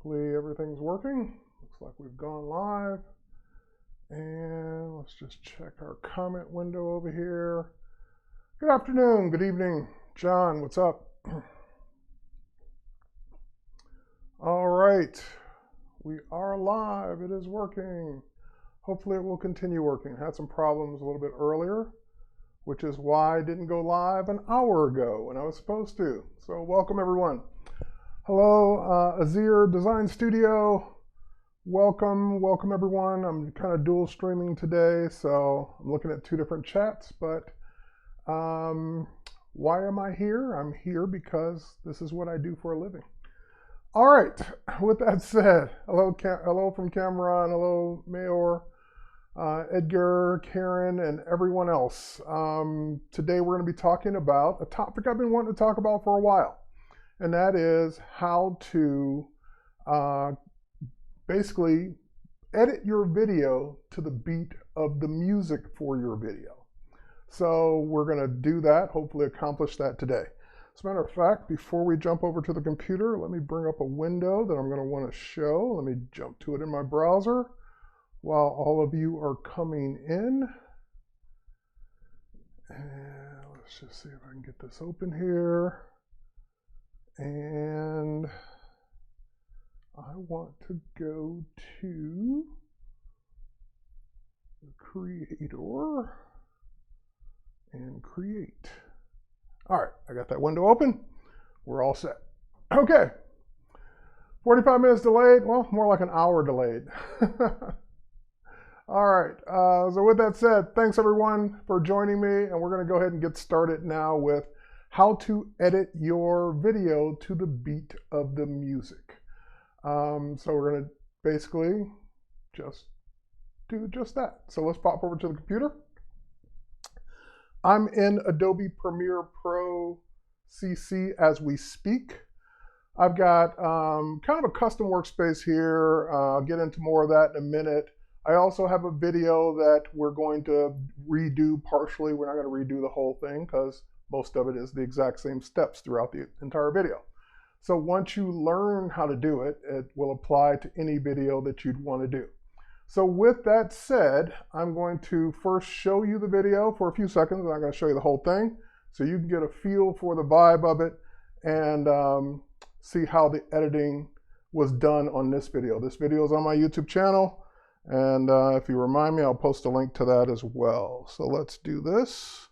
Hopefully everything's working. Looks like we've gone live. And let's just check our comment window over here. Good afternoon, good evening. John, what's up? All right, we are live. It is working. Hopefully it will continue working. Had some problems a little bit earlier, which is why I didn't go live an hour ago when I was supposed to. So welcome everyone. Hello, Azir Design Studio. Welcome everyone. I'm kind of dual streaming today, so I'm looking at two different chats, but why am I here? I'm here because this is what I do for a living. All right, with that said, hello from Cameron, hello Mayor, Edgar, Karen, and everyone else. Today we're going to be talking about a topic I've been wanting to talk about for a while, and that is how to basically edit your video to the beat of the music for your video. So we're going to do that, hopefully accomplish that today. As a matter of fact, before we jump over to the computer, let me bring up a window that I'm going to want to show. Let me jump to it in my browser while all of you are coming in. And let's just see if I can get this open here. And I want to go to the Creator and create. All right, I got that window open. We're all set. Okay, 45 minutes delayed. Well, more like an hour delayed. All right, so with that said, thanks everyone for joining me, and we're gonna go ahead and get started now with how to edit your video to the beat of the music. So we're gonna basically just do just that. So let's pop over to the computer. I'm in Adobe Premiere Pro CC as we speak. I've got kind of a custom workspace here. I'll get into more of that in a minute. I also have a video that we're going to redo partially. We're not going to redo the whole thing because most of it is the exact same steps throughout the entire video. So once you learn how to do it, it will apply to any video that you'd want to do. So with that said, I'm going to first show you the video for a few seconds. I'm not going to show you the whole thing, so you can get a feel for the vibe of it and see how the editing was done on this video. This video is on my YouTube channel, and if you remind me, I'll post a link to that as well. So let's do this.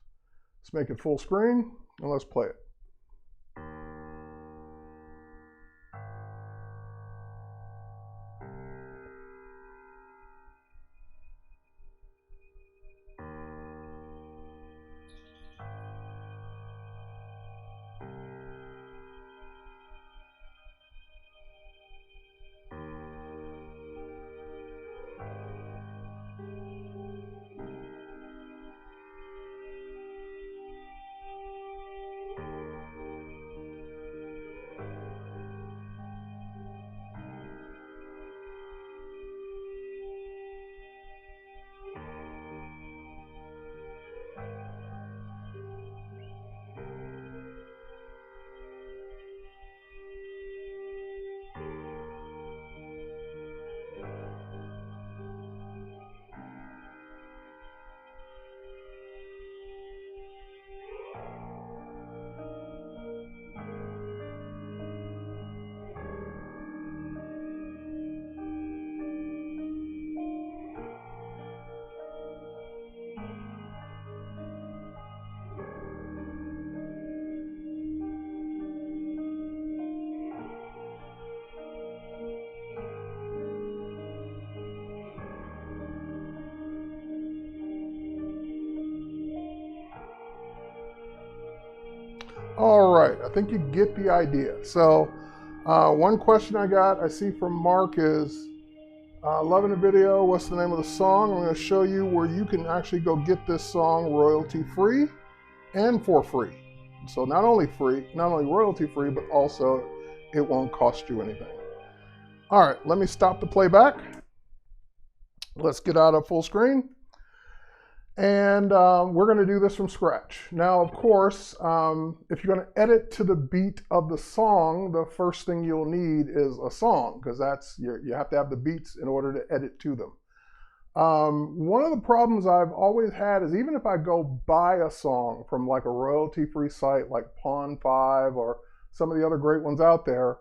Let's make it full screen, and let's play it. All right, I think you get the idea. So one question I see from Mark is, loving the video, what's the name of the song? I'm going to show you where you can actually go get this song royalty free and for free. So not only royalty free, but also it won't cost you anything. All right, let me stop the playback. Let's get out of full screen. And we're going to do this from scratch. Now, of course, if you're going to edit to the beat of the song, the first thing you'll need is a song, because you have to have the beats in order to edit to them. One of the problems I've always had is even if I go buy a song from like a royalty-free site like Pond5 or some of the other great ones out there,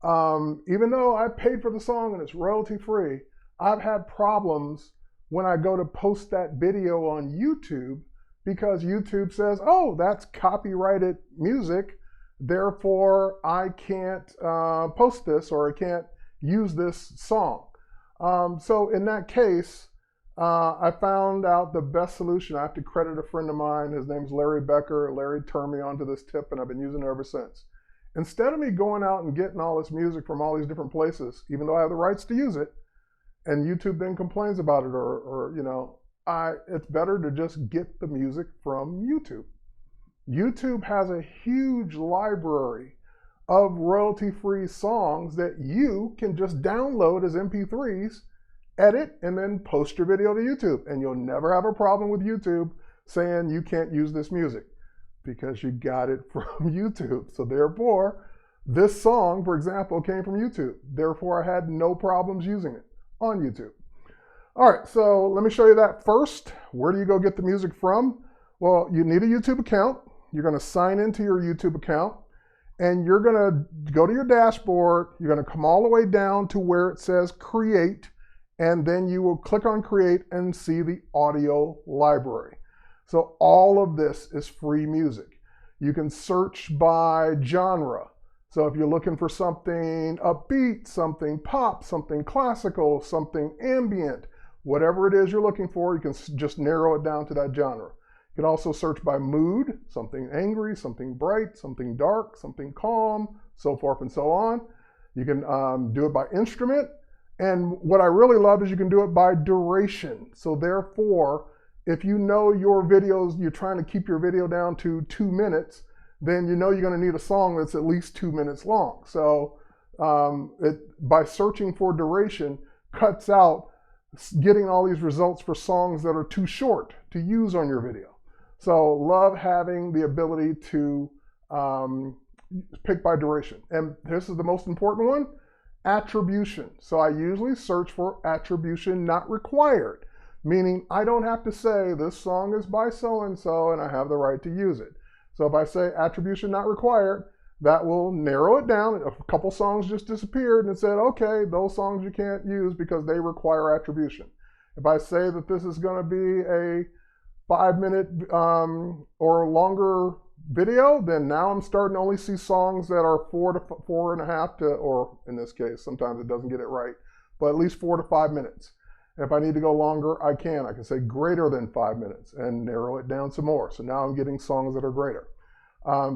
even though I paid for the song and it's royalty-free, I've had problems when I go to post that video on YouTube, because YouTube says, oh, that's copyrighted music, therefore I can't post this, or I can't use this song. So in that case, I found out the best solution. I have to credit a friend of mine. His name's Larry Becker. Larry turned me onto this tip, and I've been using it ever since. Instead of me going out and getting all this music from all these different places, even though I have the rights to use it, and YouTube then complains about it, or you know, it's better to just get the music from YouTube. YouTube has a huge library of royalty-free songs that you can just download as MP3s, edit, and then post your video to YouTube. And you'll never have a problem with YouTube saying you can't use this music, because you got it from YouTube. So therefore, this song, for example, came from YouTube. Therefore, I had no problems using it on YouTube. All right, so let me show you that first. Where do you go get the music from? Well, you need a YouTube account. You're going to sign into your YouTube account, and you're going to go to your dashboard. You're going to come all the way down to where it says Create, and then you will click on Create and see the audio library. So all of this is free music. You can search by genre. So if you're looking for something upbeat, something pop, something classical, something ambient, whatever it is you're looking for, you can just narrow it down to that genre. You can also search by mood, something angry, something bright, something dark, something calm, so forth and so on. You can do it by instrument. And what I really love is you can do it by duration. So therefore, if you know your videos, you're trying to keep your video down to 2 minutes, then you know you're going to need a song that's at least 2 minutes long. So by searching for duration, cuts out getting all these results for songs that are too short to use on your video. So love having the ability to pick by duration. And this is the most important one, attribution. So I usually search for attribution not required, meaning I don't have to say this song is by so-and-so and I have the right to use it. So if I say attribution not required, that will narrow it down. A couple songs just disappeared and it said, okay, those songs you can't use because they require attribution. If I say that this is going to be a 5-minute or longer video, then now I'm starting to only see songs that are 4 to 4.5 to, or in this case, sometimes it doesn't get it right, but at least 4 to 5 minutes. If I need to go longer, I can say greater than 5 minutes and narrow it down some more. So now I'm getting songs that are greater.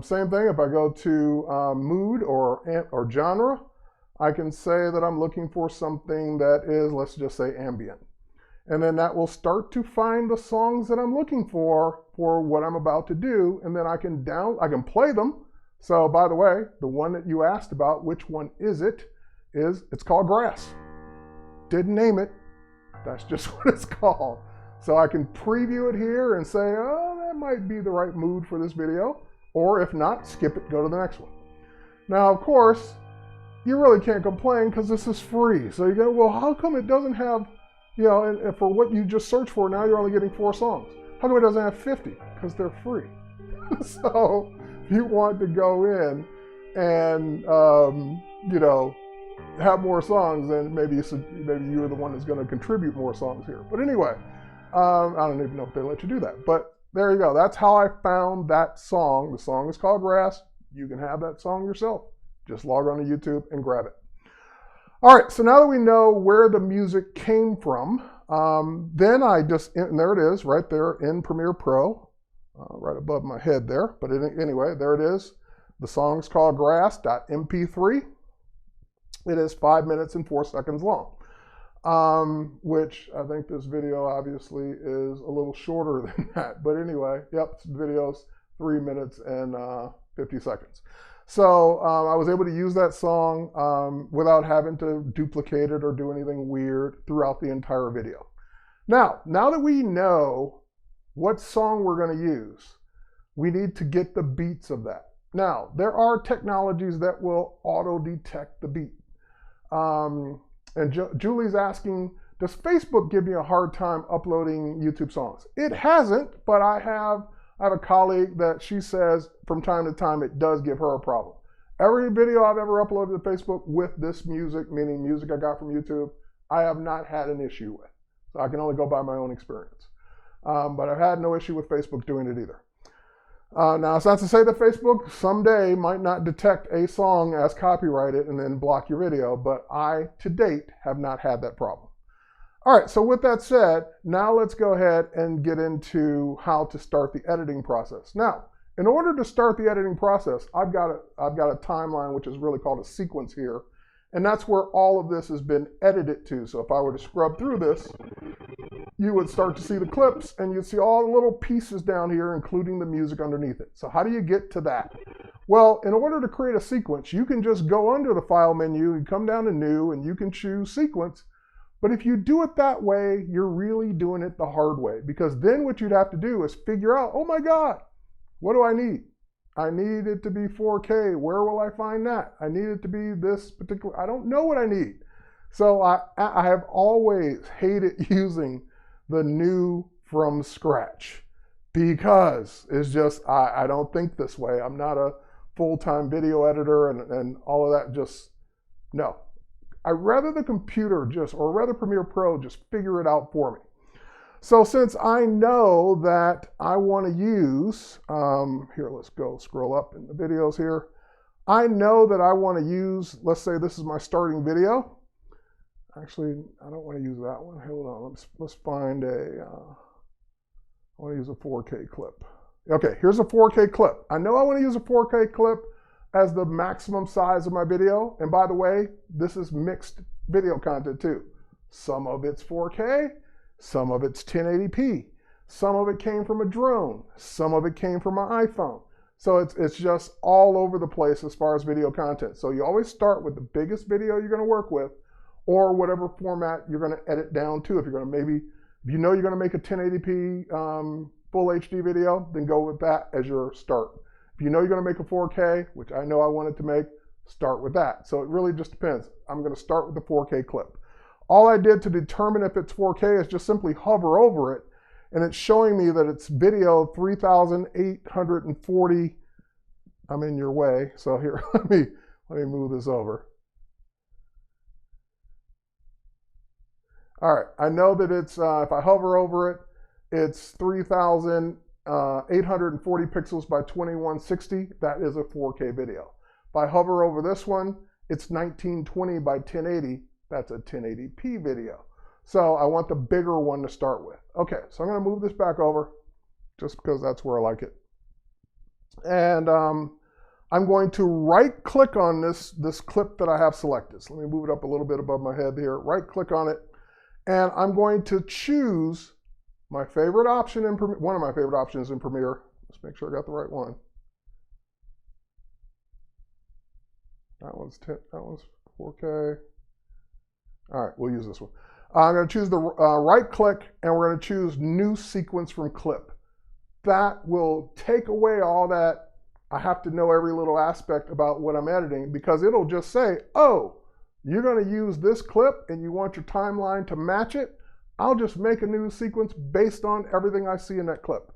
Same thing, if I go to mood or genre, I can say that I'm looking for something that is, let's just say ambient. And then that will start to find the songs that I'm looking for what I'm about to do. And then I can play them. So by the way, the one that you asked about, which one is it? It's called Grass. Didn't name it. That's just what it's called. So I can preview it here and say, oh, that might be the right mood for this video. Or if not, skip it, go to the next one. Now, of course, you really can't complain because this is free. So you go, well, how come it doesn't have, you know, and for what you just searched for, now you're only getting 4 songs. How come it doesn't have 50? Because they're free. So if you want to go in and, you know, have more songs, then maybe you're the one that's going to contribute more songs here. But anyway, I don't even know if they let you do that. But there you go. That's how I found that song. The song is called Grass. You can have that song yourself. Just log on to YouTube and grab it. All right, so now that we know where the music came from, then and there it is right there in Premiere Pro, right above my head there. But anyway, there it is. The song's called Grass.mp3. It is 5 minutes and 4 seconds long, which I think this video obviously is a little shorter than that. But anyway, yep, the video's 3 minutes and 50 seconds. So I was able to use that song without having to duplicate it or do anything weird throughout the entire video. Now that we know what song we're going to use. We need to get the beats of that. Now, there are technologies that will auto-detect the beat. And Julie's asking, does Facebook give me a hard time uploading YouTube songs? It hasn't, but I have a colleague that she says from time to time it does give her a problem. Every video I've ever uploaded to Facebook with this music, meaning music I got from YouTube, I have not had an issue with. So I can only go by my own experience. But I've had no issue with Facebook doing it either. Now, it's not to say that Facebook someday might not detect a song as copyrighted and then block your video, but I, to date, have not had that problem. All right, so with that said, now let's go ahead and get into how to start the editing process. Now, in order to start the editing process, I've got a timeline, which is really called a sequence here, and that's where all of this has been edited to. So if I were to scrub through this, you would start to see the clips and you'd see all the little pieces down here, including the music underneath it. So how do you get to that? Well, in order to create a sequence, you can just go under the file menu and come down to new and you can choose sequence. But if you do it that way, you're really doing it the hard way, because then what you'd have to do is figure out, oh my God, what do I need? I need it to be 4K. Where will I find that? I need it to be this particular, I don't know what I need. So I have always hated using the new from scratch because it's just, I don't think this way. I'm not a full-time video editor and all of that, just, no. I'd rather the computer or rather Premiere Pro just figure it out for me. So since I know that I want to use, here, let's go scroll up in the videos here. I know that I want to use, let's say this is my starting video. Actually, I don't want to use that one. Hold on, let's find I want to use a 4K clip. Okay, here's a 4K clip. I know I want to use a 4K clip as the maximum size of my video. And by the way, this is mixed video content too. Some of it's 4K, some of it's 1080p, some of it came from a drone, some of it came from my iPhone. So it's just all over the place as far as video content. So you always start with the biggest video you're going to work with, or whatever format you're going to edit down to. If you're going to if you know you're going to make a 1080p full HD video, then go with that as your start. If you know you're going to make a 4K, which I know I wanted to make, start with that. So it really just depends. I'm going to start with the 4K clip. All I did to determine if it's 4K is just simply hover over it, and it's showing me that it's video 3,840. I'm in your way, so here, let me move this over. All right, I know that it's, if I hover over it, it's 3,840 pixels by 2160. That is a 4K video. If I hover over this one, it's 1920 by 1080. That's a 1080p video. So I want the bigger one to start with. Okay, so I'm going to move this back over just because that's where I like it. And I'm going to right click on this clip that I have selected. So let me move it up a little bit above my head here. Right click on it. And I'm going to choose my favorite option in Premiere, one of my favorite options in Premiere. Let's make sure I got the right one. That one's 4K. All right, we'll use this one. I'm going to choose the right click, and we're going to choose new sequence from clip. That will take away all that I have to know every little aspect about what I'm editing, because it'll just say, oh, you're going to use this clip and you want your timeline to match it. I'll just make a new sequence based on everything I see in that clip.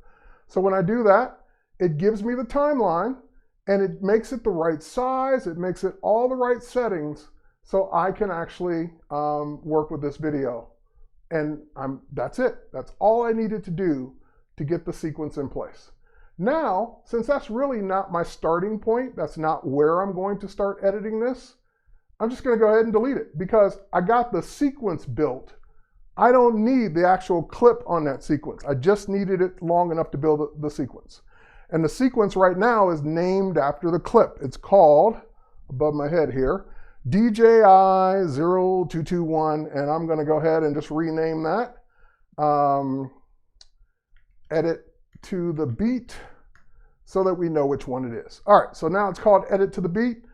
So when I do that, it gives me the timeline and it makes it the right size. It makes it all the right settings so I can actually work with this video. And that's it. That's all I needed to do to get the sequence in place. Now, since that's really not my starting point, that's not where I'm going to start editing this, I'm just going to go ahead and delete it because I got the sequence built. I don't need the actual clip on that sequence. I just needed it long enough to build the sequence. And the sequence right now is named after the clip. It's called, above my head here, DJI-0221, and I'm going to go ahead and just rename that. Edit to the beat so that we know which one it is. All right, so now it's called Edit to the Beat.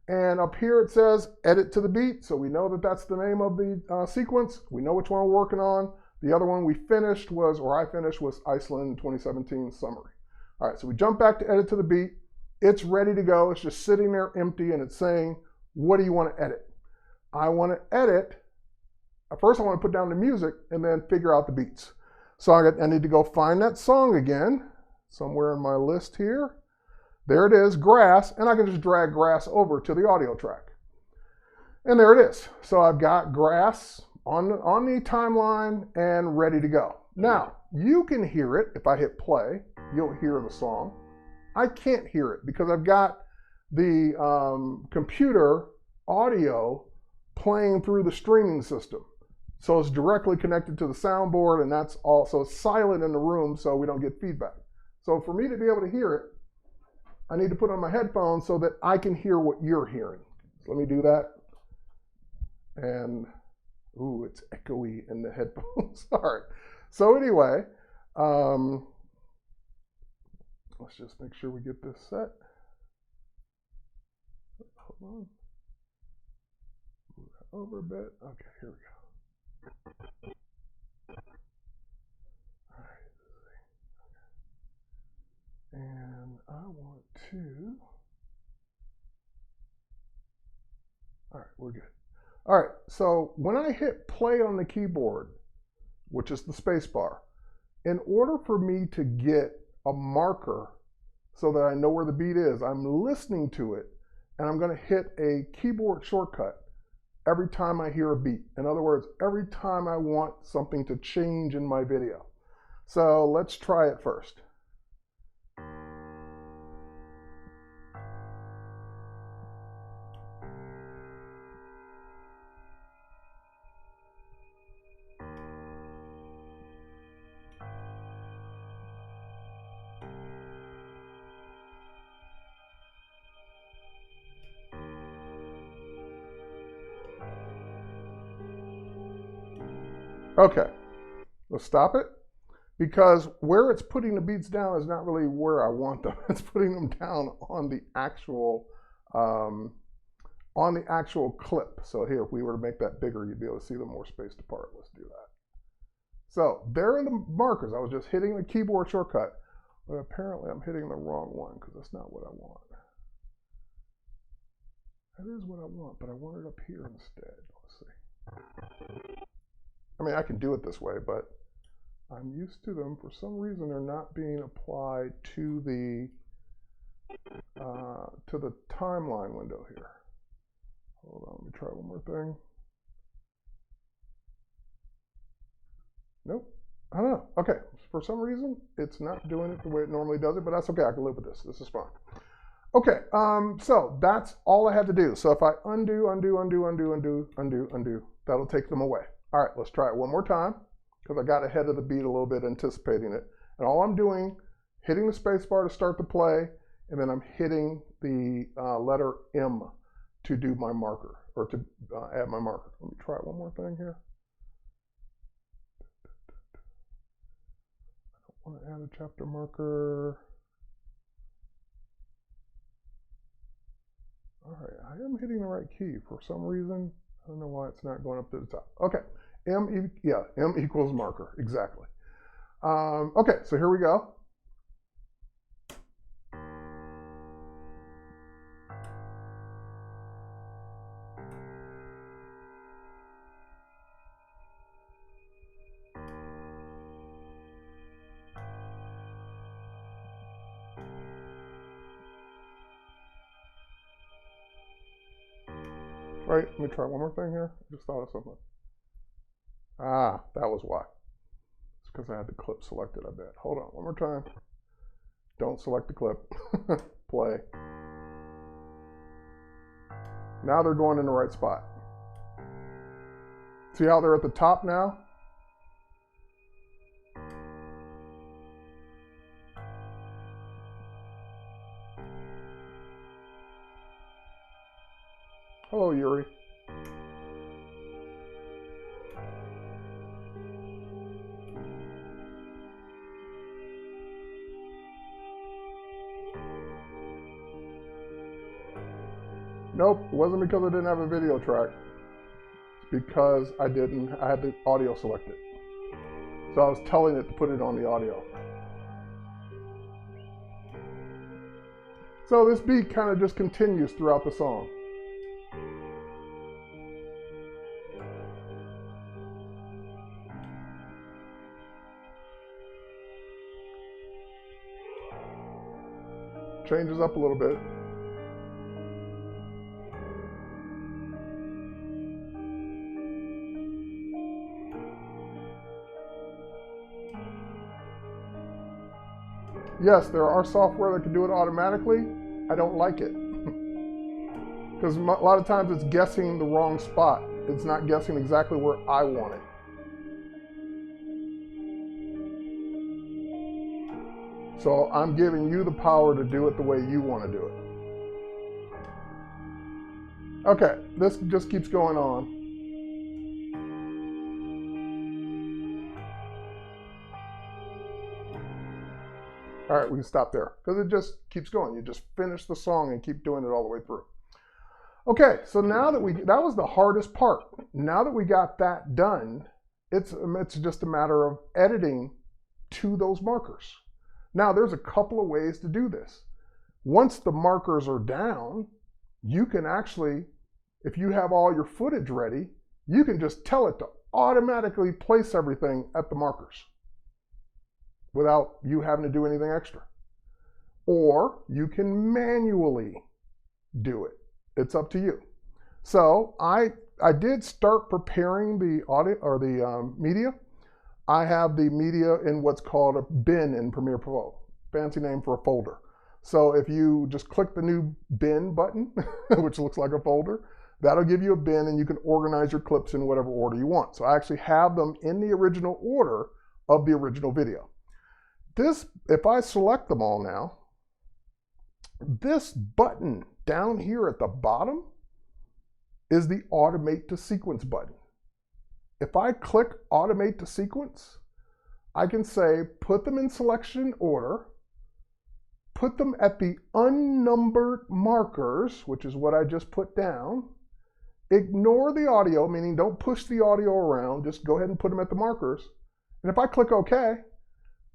And up here it says edit to the beat. So we know that that's the name of the sequence. We know which one we're working on. The other one we finished was, or I finished, was Iceland 2017 summary. All right, so we jump back to edit to the beat. It's ready to go. It's just sitting there empty and it's saying, what do you want to edit? I want to edit. First I want to put down the music and then figure out the beats. So I need to go find that song again, somewhere in my list here. There it is, Grass, and I can just drag Grass over to the audio track. And there it is. So I've got Grass on the timeline and ready to go. Now, you can hear it. If I hit play, you'll hear the song. I can't hear it because I've got the computer audio playing through the streaming system. So it's directly connected to the soundboard, and that's also silent in the room so we don't get feedback. So for me to be able to hear it, I need to put on my headphones so that I can hear what you're hearing. So let me do that. And, ooh, it's echoey in the headphones. All right. So anyway, let's just make sure we get this set. Hold on. Move that over a bit. Okay, here we go. All right. And I want to. All right, we're good. All right, so when I hit play on the keyboard, which is the space bar, in order for me to get a marker so that I know where the beat is, I'm listening to it, and I'm going to hit a keyboard shortcut every time I hear a beat. In other words, every time I want something to change in my video. So let's try it first. Okay, let's stop it, because where it's putting the beats down is not really where I want them. It's putting them down on the actual clip. So here, if we were to make that bigger, you'd be able to see them more spaced apart. Let's do that. So there are the markers. I was just hitting the keyboard shortcut, but apparently I'm hitting the wrong one because that's not what I want. That is what I want, but I want it up here instead. Let's see. I mean, I can do it this way, but I'm used to them. For some reason, they're not being applied to the timeline window here. Hold on, let me try one more thing. Nope, I don't know. Okay, for some reason, it's not doing it the way it normally does it, but that's okay. I can live with this. This is fine. Okay, so that's all I had to do. So if I undo, that'll take them away. All right, let's try it one more time because I got ahead of the beat a little bit, anticipating it. And all I'm doing, hitting the space bar to start the play, and then I'm hitting the letter M to do my marker, or to add my marker. Let me try one more thing here. I don't want to add a chapter marker. All right, I am hitting the right key for some reason. I don't know why it's not going up to the top. Okay, M equals marker, exactly. Okay, so here we go. Right, let me try one more thing here. I just thought of something. Ah, that was why. It's because I had the clip selected, I bet. Hold on, one more time. Don't select the clip. Play. Now they're going in the right spot. See how they're at the top now? Hello, Yuri. Nope, it wasn't because I didn't have a video track. It's because I had the audio selected. So I was telling it to put it on the audio. So this beat kind of just continues throughout the song. Changes up a little bit. Yes, there are software that can do it automatically. I don't like it. Because a lot of times it's guessing the wrong spot. It's not guessing exactly where I want it. So I'm giving you the power to do it the way you want to do it. Okay, this just keeps going on. All right, we can stop there because it just keeps going. You just finish the song and keep doing it all the way through. Okay, so now that that was the hardest part. Now that we got that done, it's just a matter of editing to those markers. Now there's a couple of ways to do this. Once the markers are down, you can actually, if you have all your footage ready, you can just tell it to automatically place everything at the markers without you having to do anything extra. Or you can manually do it. It's up to you. So I did start preparing the audio or the media. I have the media in what's called a bin in Premiere Pro, fancy name for a folder. So if you just click the new bin button, which looks like a folder, that'll give you a bin and you can organize your clips in whatever order you want. So I actually have them in the original order of the original video. This, if I select them all now, this button down here at the bottom is the Automate to Sequence button. If I click Automate to Sequence, I can say put them in selection order, put them at the unnumbered markers, which is what I just put down, ignore the audio, meaning don't push the audio around, just go ahead and put them at the markers. And if I click OK,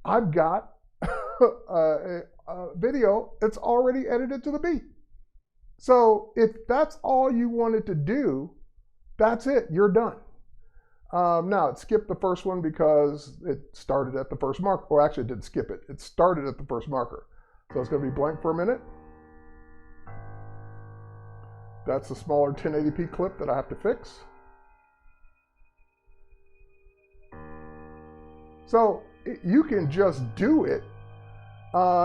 I've got a video that's already edited to the beat. So if that's all you wanted to do, that's it, you're done. Now it skipped the first one because it started at the first marker, or actually it didn't skip it, it started at the first marker. So it's going to be blank for a minute. That's the smaller 1080p clip that I have to fix. So you can just do it.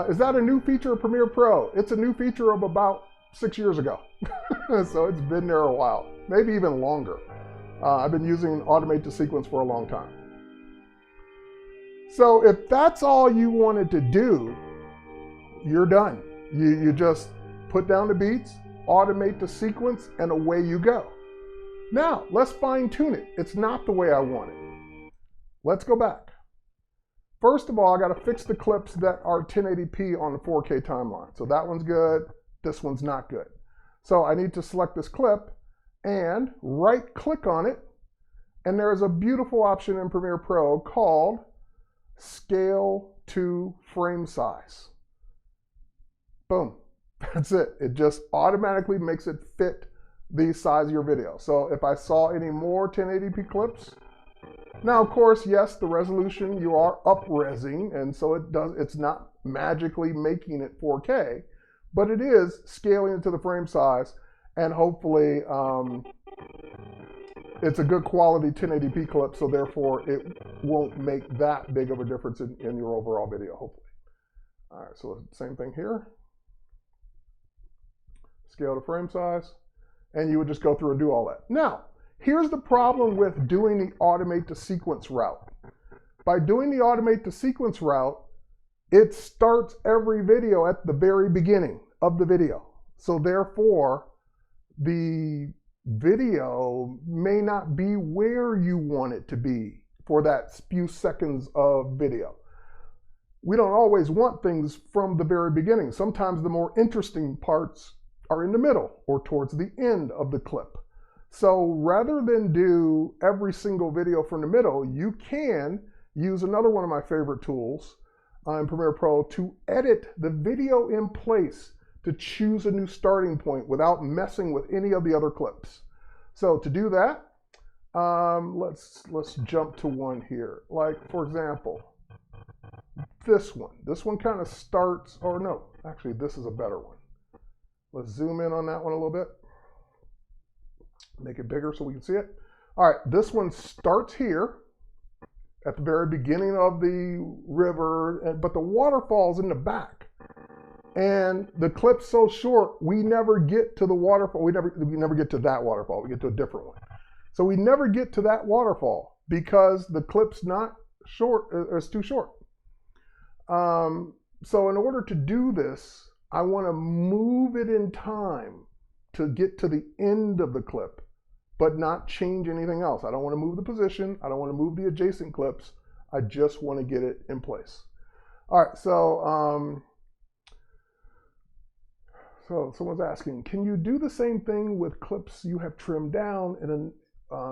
Is that a new feature of Premiere Pro? It's a new feature of about 6 years ago. So it's been there a while, maybe even longer. I've been using Automate to Sequence for a long time. So if that's all you wanted to do, you're done. You just put down the beats, Automate to Sequence, and away you go. Now, let's fine tune it. It's not the way I want it. Let's go back. First of all, I got to fix the clips that are 1080p on the 4K timeline. So that one's good, this one's not good. So I need to select this clip and right click on it. And there's a beautiful option in Premiere Pro called Scale to Frame Size. Boom, that's it. It just automatically makes it fit the size of your video. So if I saw any more 1080p clips, now of course, yes, the resolution you are up-resing, and so it's not magically making it 4K, but it is scaling it to the frame size, and hopefully it's a good quality 1080p clip, so therefore it won't make that big of a difference in your overall video, hopefully. All right, so same thing here. Scale to frame size, and you would just go through and do all that. Now, here's the problem with doing the Automate to Sequence route. By doing the Automate to Sequence route, it starts every video at the very beginning of the video. So therefore, the video may not be where you want it to be for that few seconds of video. We don't always want things from the very beginning. Sometimes the more interesting parts are in the middle or towards the end of the clip. So rather than do every single video from the middle, you can use another one of my favorite tools in Premiere Pro to edit the video in place to choose a new starting point without messing with any of the other clips. So to do that, let's jump to one here. Like, for example, this one. This one kind of starts, or no, actually this is a better one. Let's zoom in on that one a little bit. Make it bigger so we can see it. All right, this one starts here at the very beginning of the river, but the waterfall's in the back. And the clip's so short, we never get to the waterfall. We never get to that waterfall. We get to a different one. So we never get to that waterfall because the clip's not short, it's too short. So in order to do this, I want to move it in time to get to the end of the clip, but not change anything else. I don't want to move the position. I don't want to move the adjacent clips. I just want to get it in place. All right, so someone's asking, can you do the same thing with clips you have trimmed down in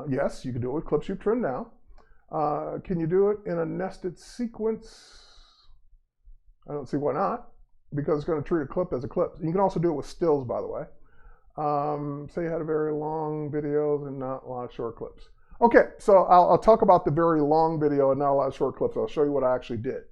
yes, you can do it with clips you've trimmed down. Can you do it in a nested sequence? I don't see why not, because it's going to treat a clip as a clip. You can also do it with stills, by the way. Say you had a very long videos and not a lot of short clips. Okay, so I'll talk about the very long video and not a lot of short clips. I'll show you what I actually did.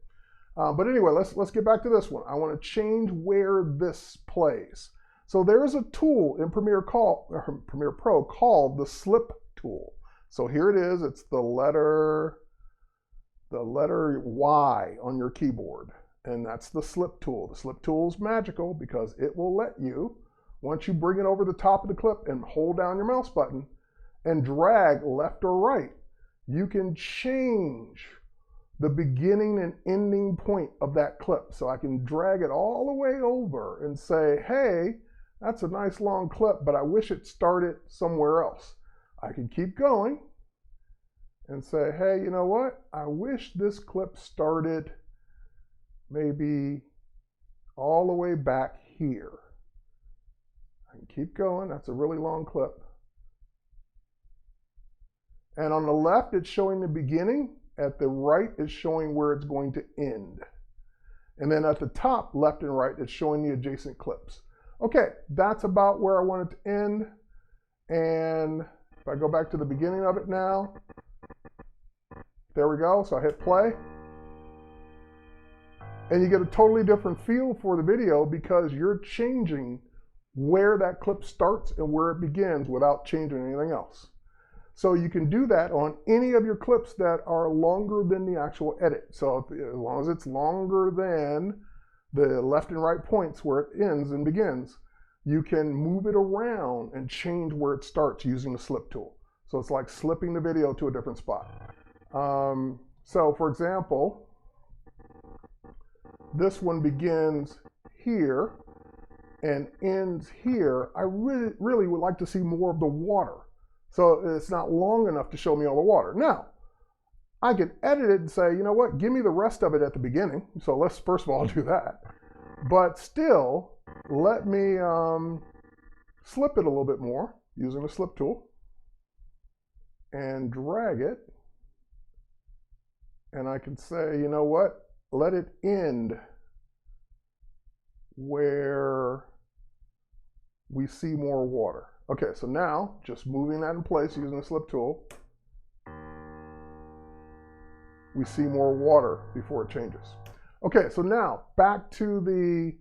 But anyway, let's get back to this one. I want to change where this plays. So there's a tool in Premiere Pro called the slip tool. So here it is. It's the letter Y on your keyboard, and that's the slip tool. The slip tool is magical because it will let you, once you bring it over the top of the clip and hold down your mouse button and drag left or right, you can change the beginning and ending point of that clip. So I can drag it all the way over and say, hey, that's a nice long clip, but I wish it started somewhere else. I can keep going and say, hey, you know what? I wish this clip started maybe all the way back here. I can keep going. That's a really long clip. And on the left, it's showing the beginning. At the right, it's showing where it's going to end. And then at the top, left and right, it's showing the adjacent clips. Okay, that's about where I want it to end. And if I go back to the beginning of it now, there we go. So I hit play. And you get a totally different feel for the video because you're changing where that clip starts and where it begins without changing anything else. So you can do that on any of your clips that are longer than the actual edit. So as long as it's longer than the left and right points where it ends and begins, you can move it around and change where it starts using the slip tool. So it's like slipping the video to a different spot. So for example, this one begins here and ends here. I really would like to see more of the water. So it's not long enough to show me all the water. Now, I can edit it and say, you know what, give me the rest of it at the beginning. So let's first of all do that. But still, let me slip it a little bit more using the slip tool and drag it. And I can say, you know what, let it end where we see more water. Okay, so now, just moving that in place using the slip tool, we see more water before it changes. Okay, so now back to the,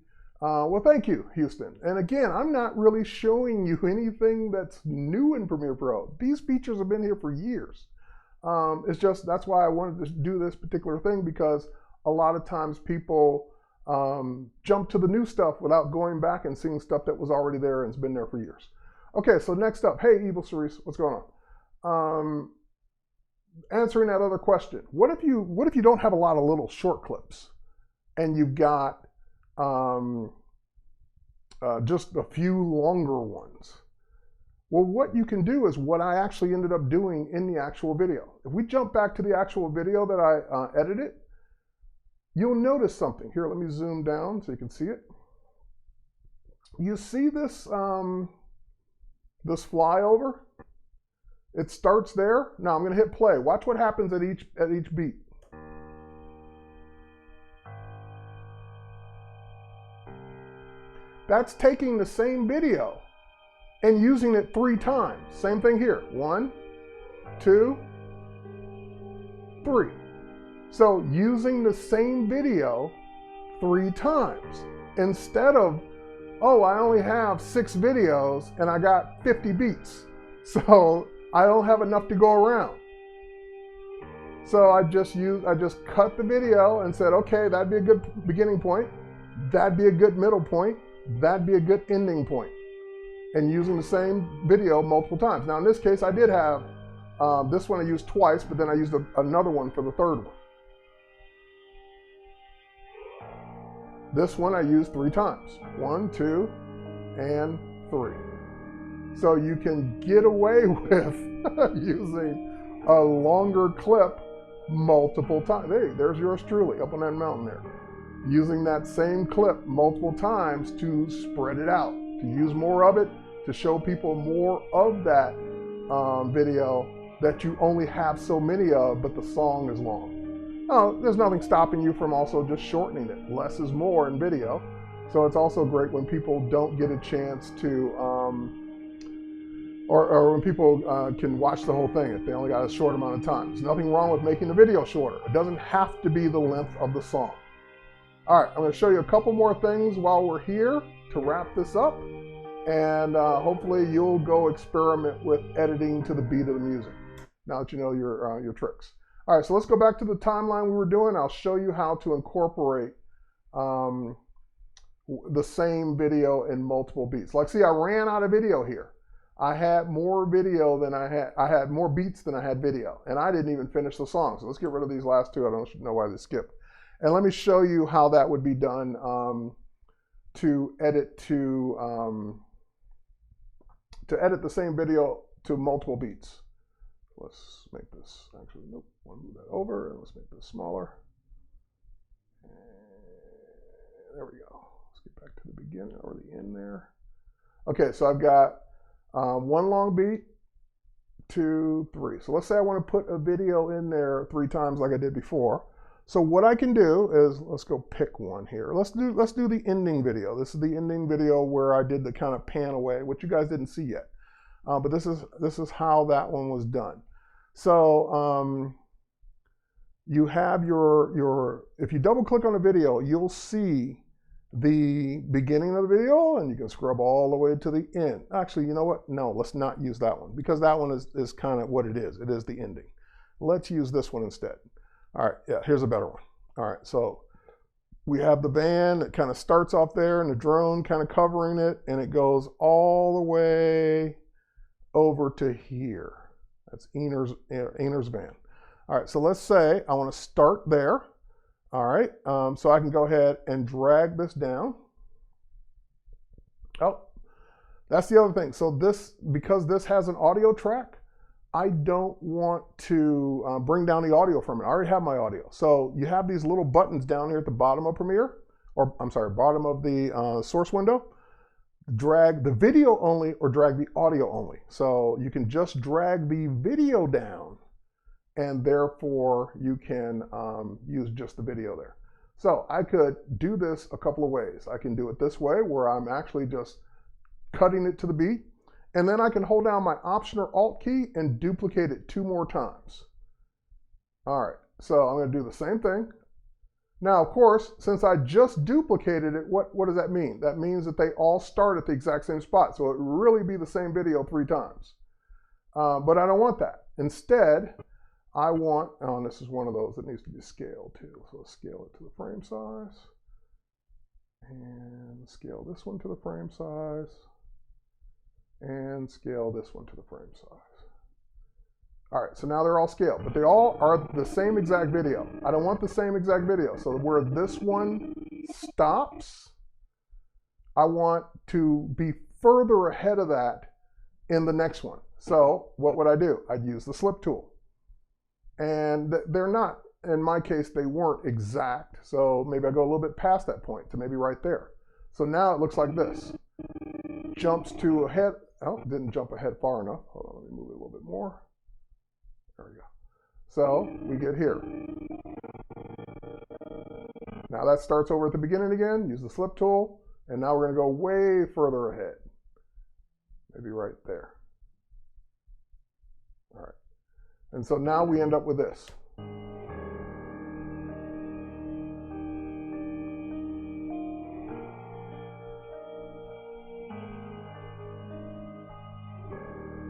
well, thank you, Houston. And again, I'm not really showing you anything that's new in Premiere Pro. These features have been here for years. It's just, that's why I wanted to do this particular thing, because a lot of times people jump to the new stuff without going back and seeing stuff that was already there and has been there for years. Okay, so next up, hey, Evil Cerise, what's going on? Answering that other question, what if you don't have a lot of little short clips and you've got just a few longer ones? Well, what you can do is what I actually ended up doing in the actual video. If we jump back to the actual video that I edited, you'll notice something. Here, let me zoom down so you can see it. You see this, this flyover? It starts there. Now I'm going to hit play. Watch what happens at each beat. That's taking the same video and using it 3 times. Same thing here. 1, 2, 3. So using the same video 3 times instead of, oh, I only have 6 videos and I got 50 beats, so I don't have enough to go around. So I just cut the video and said, okay, that'd be a good beginning point, that'd be a good middle point, that'd be a good ending point, and using the same video multiple times. Now in this case, I did have this one I used twice, but then I used another one for the third one. This one I used 3 times. 1, 2, and 3. So you can get away with using a longer clip multiple times. Hey, there's yours truly up on that mountain there. Using that same clip multiple times to spread it out, to use more of it, to show people more of that video that you only have so many of, but the song is long. Oh, there's nothing stopping you from also just shortening it. Less is more in video. So it's also great when people don't get a chance to, or when people can watch the whole thing if they only got a short amount of time. There's nothing wrong with making the video shorter. It doesn't have to be the length of the song. All right, I'm going to show you a couple more things while we're here to wrap this up. And hopefully you'll go experiment with editing to the beat of the music now that you know your tricks. All right, so let's go back to the timeline we were doing. I'll show you how to incorporate the same video in multiple beats. Like, see, I ran out of video here. I had more video than I had more beats than I had video, and I didn't even finish the song. So let's get rid of these last 2. I don't know why they skipped. And let me show you how that would be done to edit the same video to multiple beats. Let's make this, actually, nope, I want to move that over, and let's make this smaller. And there we go. Let's get back to the beginning or the end there. Okay, so I've got 1 long beat, 2, 3. So let's say I want to put a video in there 3 times like I did before. So what I can do is, let's go pick one here. Let's do the ending video. This is the ending video where I did the kind of pan away, which you guys didn't see yet. But this is how that one was done. So you have if you double click on a video, you'll see the beginning of the video, and you can scrub all the way to the end. Actually, you know what? No, let's not use that one, because that one is kind of what it is. It is the ending. Let's use this one instead. All right, yeah, here's a better one. All right, so we have the band that kind of starts off there and the drone kind of covering it, and it goes all the way over to here. That's Einer's band. All right, so let's say I want to start there. All right, so I can go ahead and drag this down. Oh, that's the other thing. So because this has an audio track, I don't want to bring down the audio from it. I already have my audio. So you have these little buttons down here at the bottom of Premiere, or I'm sorry, bottom of the source window. Drag the video only or drag the audio only. So you can just drag the video down, and therefore you can use just the video there. So I could do this a couple of ways. I can do it this way, where I'm actually just cutting it to the beat, and then I can hold down my Option or Alt key and duplicate it 2 more times. All right, so I'm going to do the same thing. Now, of course, since I just duplicated it, what does that mean? That means that they all start at the exact same spot. So it will really be the same video 3 times. But I don't want that. Instead, I want, oh, and this is one of those that needs to be scaled too. So let's scale it to the frame size. And scale this one to the frame size. And scale this one to the frame size. All right, so now they're all scaled, but they all are the same exact video. I don't want the same exact video. So where this one stops, I want to be further ahead of that in the next one. So what would I do? I'd use the slip tool. And they're not, in my case, they weren't exact. So maybe I go a little bit past that point to maybe right there. So now it looks like this. Jumps to ahead. Oh, didn't jump ahead far enough. Hold on, let me move it a little bit more. There we go. So we get here. Now that starts over at the beginning again. Use the slip tool. And now we're going to go way further ahead. Maybe right there. All right. And so now we end up with this.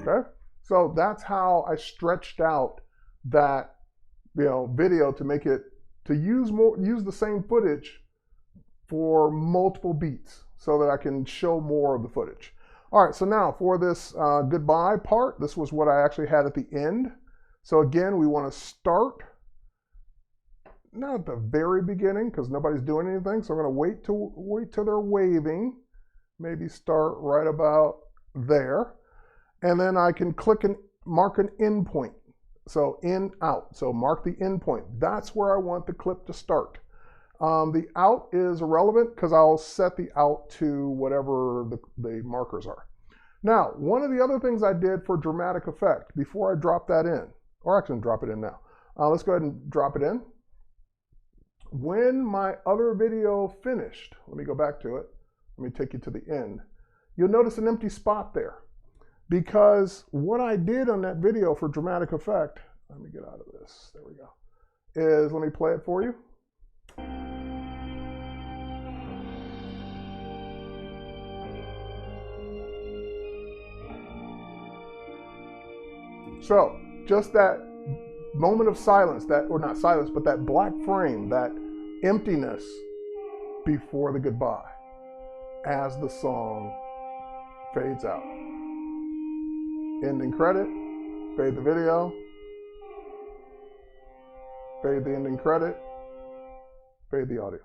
Okay. So that's how I stretched out that, video to make it, to use the same footage for multiple beats so that I can show more of the footage. All right, so now for this goodbye part, this was what I actually had at the end. So again, we want to start, not at the very beginning because nobody's doing anything. So I'm going to wait till they're waving, maybe start right about there. And then I can click and mark an end point. So in, out. So mark the end point. That's where I want the clip to start. The out is irrelevant because I'll set the out to whatever the markers are. Now, one of the other things I did for dramatic effect before I drop that in, or actually drop it in now. Let's go ahead and drop it in. When my other video finished, let me go back to it. Let me take you to the end. You'll notice an empty spot there. Because what I did on that video for dramatic effect, let me get out of this, there we go, is, let me play it for you. So, just that moment of silence, or not silence, but that black frame, that emptiness before the goodbye, as the song fades out. Ending credit, fade the video, fade the ending credit, fade the audio.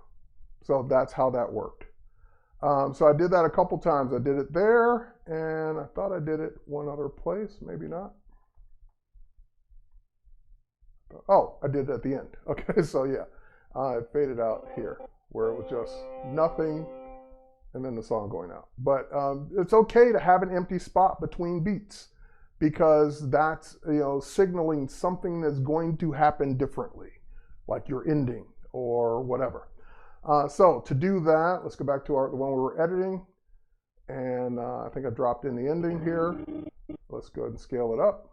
So that's how that worked. So I did that a couple times. I did it there, and I thought I did it one other place, maybe not. Oh, I did it at the end. Okay, so yeah, I faded out here where it was just nothing and then the song going out. But it's okay to have an empty spot between beats, because that's, signaling something that's going to happen differently, like your ending or whatever. So to do that, let's go back to the one we were editing. And I think I dropped in the ending here. Let's go ahead and scale it up.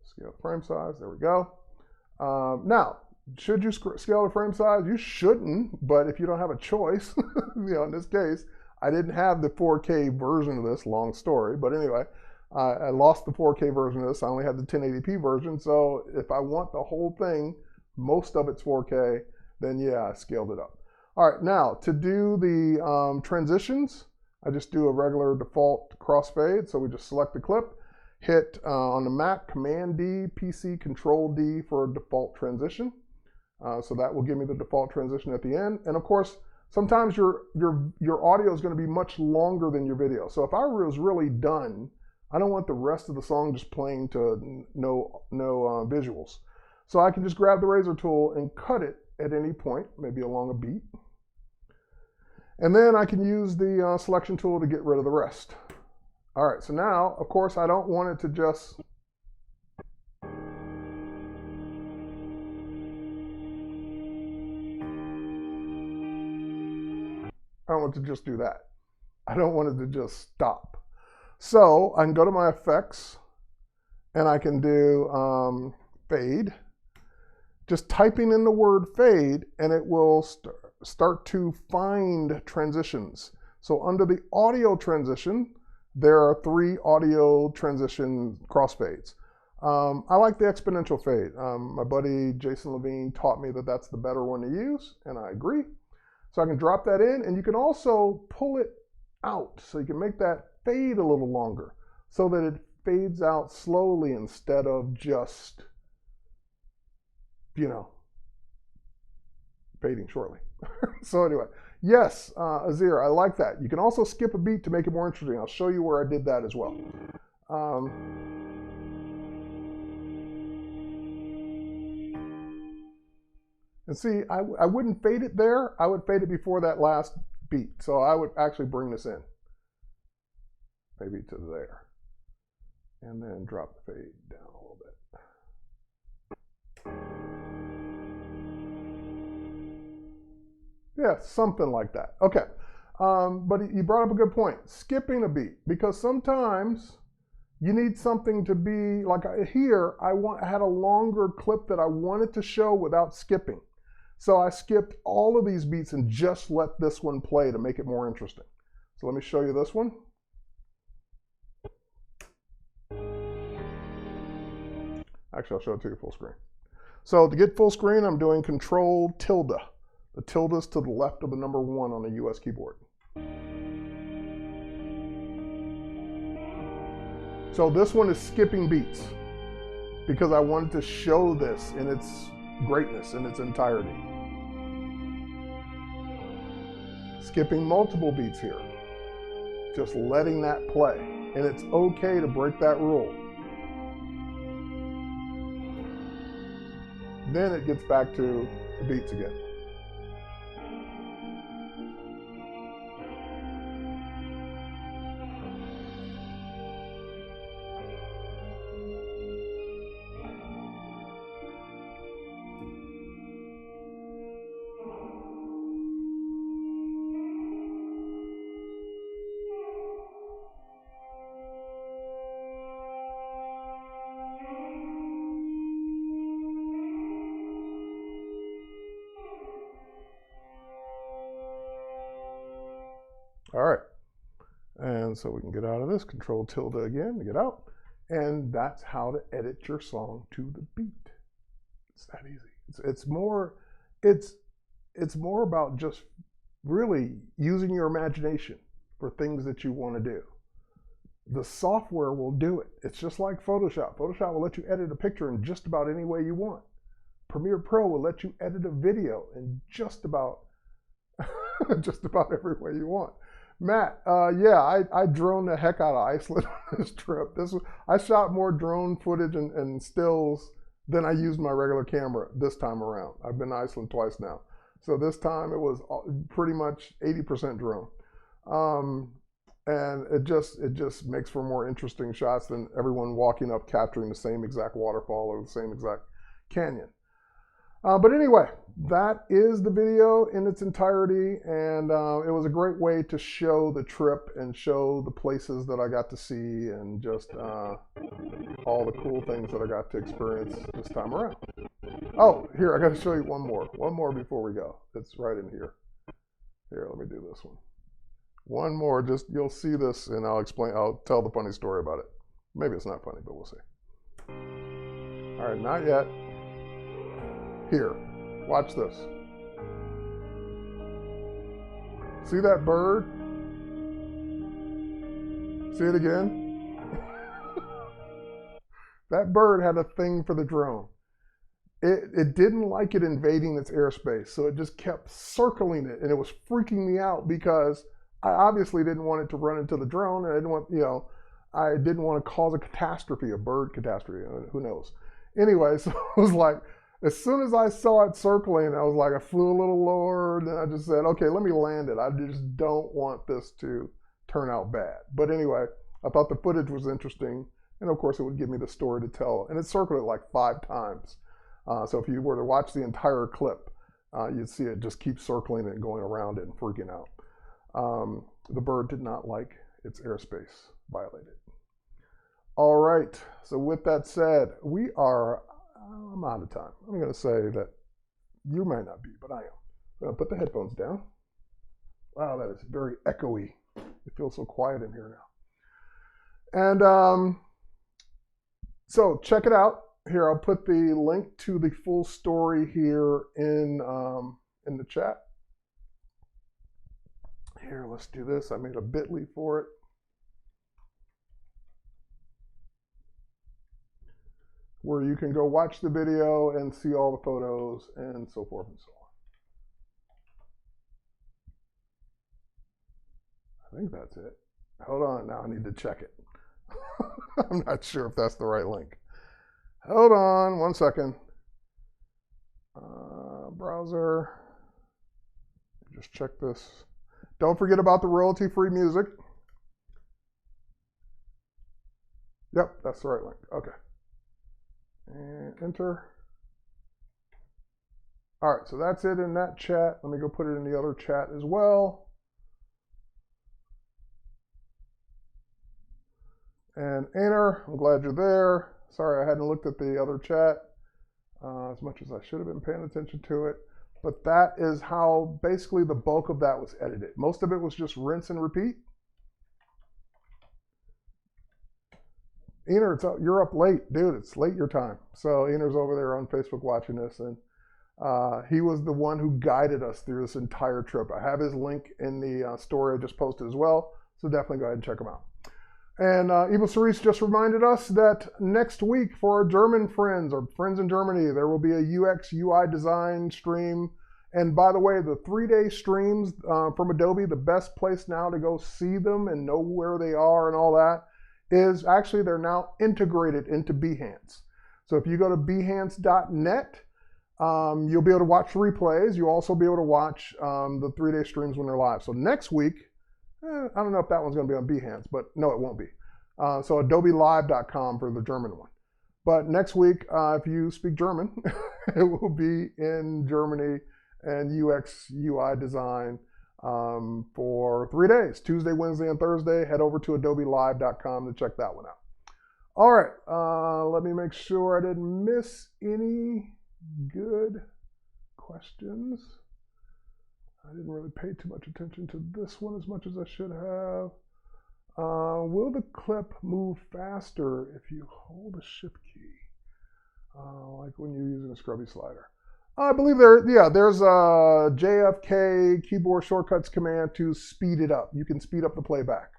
Scale the frame size, there we go. Now, should you scale the frame size? You shouldn't, but if you don't have a choice, in this case, I didn't have the 4K version of this, long story, but anyway, I lost the 4K version of this. I only had the 1080p version. So if I want the whole thing, most of it's 4K, then yeah, I scaled it up. All right, now to do the transitions, I just do a regular default crossfade. So we just select the clip, hit on the Mac, Command D, PC, Control D for a default transition. So that will give me the default transition at the end. And of course, sometimes your audio is going to be much longer than your video. So if I was really done, I don't want the rest of the song just playing to no visuals. So I can just grab the razor tool and cut it at any point, maybe along a beat. And then I can use the selection tool to get rid of the rest. All right, so now, of course, I don't want it to just... I don't want it to just do that. I don't want it to just stop. So I can go to my effects and I can do fade. Just typing in the word fade and it will start to find transitions. So under the audio transition, there are 3 audio transition crossfades. I like the exponential fade. My buddy Jason Levine taught me that that's the better one to use, and I agree. So I can drop that in, and you can also pull it out. So you can make that fade a little longer so that it fades out slowly instead of just, fading shortly. So anyway, yes, Azir, I like that. You can also skip a beat to make it more interesting. I'll show you where I did that as well. And see, I wouldn't fade it there. I would fade it before that last beat. So I would actually bring this in, maybe to there, and then drop the fade down a little bit. Yeah, something like that. Okay. But you brought up a good point, skipping a beat, because sometimes you need something to be, like here, I had a longer clip that I wanted to show without skipping. So I skipped all of these beats and just let this one play to make it more interesting. So let me show you this one. Actually, I'll show it to you full screen. So to get full screen, I'm doing Control tilde. The tilde is to the left of the number 1 on the US keyboard. So this one is skipping beats because I wanted to show this in its greatness, in its entirety. Skipping multiple beats here, just letting that play. And it's okay to break that rule. Then it gets back to the beats again. All right, and so we can get out of this, Control tilde again to get out, and that's how to edit your song to the beat. It's that easy. It's more about just really using your imagination for things that you want to do. The software will do it. It's just like Photoshop. Photoshop will let you edit a picture in just about any way you want. Premiere Pro will let you edit a video in just about every way you want. Matt, yeah, I droned the heck out of Iceland on this trip. I shot more drone footage and stills than I used my regular camera this time around. I've been to Iceland twice now. So this time it was pretty much 80% drone. And it just makes for more interesting shots than everyone walking up capturing the same exact waterfall or the same exact canyon. But anyway, that is the video in its entirety, and it was a great way to show the trip and show the places that I got to see and just all the cool things that I got to experience this time around. Oh, here, I got to show you one more before we go. It's right in here. Here, let me do this one. One more, just you'll see this, and I'll tell the funny story about it. Maybe it's not funny, but we'll see. All right, not yet. Here, watch this. See that bird? See it again? That bird had a thing for the drone. It didn't like it invading its airspace, so it just kept circling it, and it was freaking me out because I obviously didn't want it to run into the drone, and I didn't want to cause a catastrophe, a bird catastrophe, who knows. Anyway, so it was like, as soon as I saw it circling, I was like, I flew a little lower, and then I just said, okay, let me land it. I just don't want this to turn out bad. But anyway, I thought the footage was interesting, and of course it would give me the story to tell. And it circled it like 5 times. So if you were to watch the entire clip, you'd see it just keep circling it and going around it and freaking out. The bird did not like its airspace violated. All right, so with that said, I'm out of time. I'm going to say that you might not be, but I am. I'm going to put the headphones down. Wow, that is very echoey. It feels so quiet in here now. And so check it out. Here, I'll put the link to the full story here in the chat. Here, let's do this. I made a bit.ly for it. Where you can go watch the video and see all the photos and so forth and so on. I think that's it. Hold on, now I need to check it. I'm not sure if that's the right link. Hold on 1 second. Browser. Just check this. Don't forget about the royalty-free music. Yep, that's the right link. Okay. And enter. All right, so that's it in that chat. Let me go put it in the other chat as well. And Aner, I'm glad you're there. Sorry I hadn't looked at the other chat as much as I should have been paying attention to it. But that is how basically the bulk of that was edited. Most of it was just rinse and repeat. Ener, you're up late. Dude, it's late your time. So Ener's over there on Facebook watching this, and he was the one who guided us through this entire trip. I have his link in the story I just posted as well, so definitely go ahead and check him out. And Evil Cerise just reminded us that next week for our German friends or friends in Germany, there will be a UX UI design stream. And by the way, the 3-day streams from Adobe, the best place now to go see them and know where they are and all that is actually they're now integrated into Behance. So if you go to behance.net, you'll be able to watch the replays. You'll also be able to watch the 3-day streams when they're live. So next week, I don't know if that one's going to be on Behance, but no, it won't be. So adobelive.com for the German one. But next week, if you speak German, it will be in Germany and UX UI design for 3 days, Tuesday, Wednesday, and Thursday. Head over to adobelive.com to check that one out. All right, let me make sure I didn't miss any good questions. I didn't really pay too much attention to this one as much as I should have. Will the clip move faster if you hold a shift key? Like when you're using a scrubby slider. I believe there's a JFK keyboard shortcuts command to speed it up. You can speed up the playback.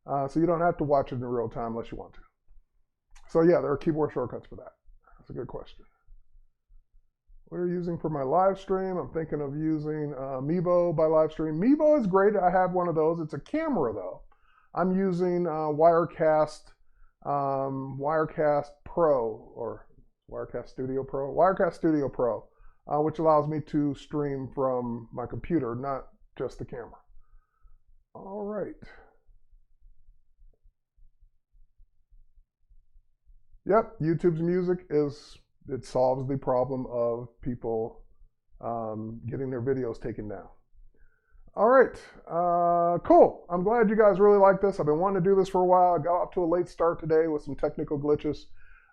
So you don't have to watch it in real time unless you want to. So yeah, there are keyboard shortcuts for that. That's a good question. What are you using for my live stream? I'm thinking of using Mevo by live stream. Mevo is great. I have one of those. It's a camera though. I'm using Wirecast Pro or Wirecast Studio Pro, which allows me to stream from my computer, not just the camera. All right. Yep, YouTube's music it solves the problem of people getting their videos taken down. All right, cool. I'm glad you guys really like this. I've been wanting to do this for a while. I got off to a late start today with some technical glitches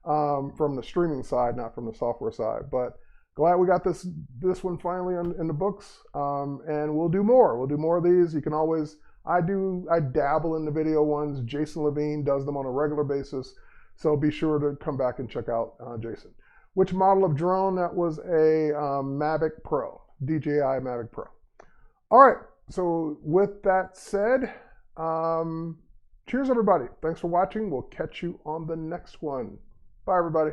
from the streaming side, not from the software side. But glad we got this one finally in the books, and we'll do more. We'll do more of these. You can always, I dabble in the video ones. Jason Levine does them on a regular basis. So be sure to come back and check out Jason. Which model of drone? That was a Mavic Pro, DJI Mavic Pro. All right, so with that said, cheers everybody. Thanks for watching. We'll catch you on the next one. Bye everybody.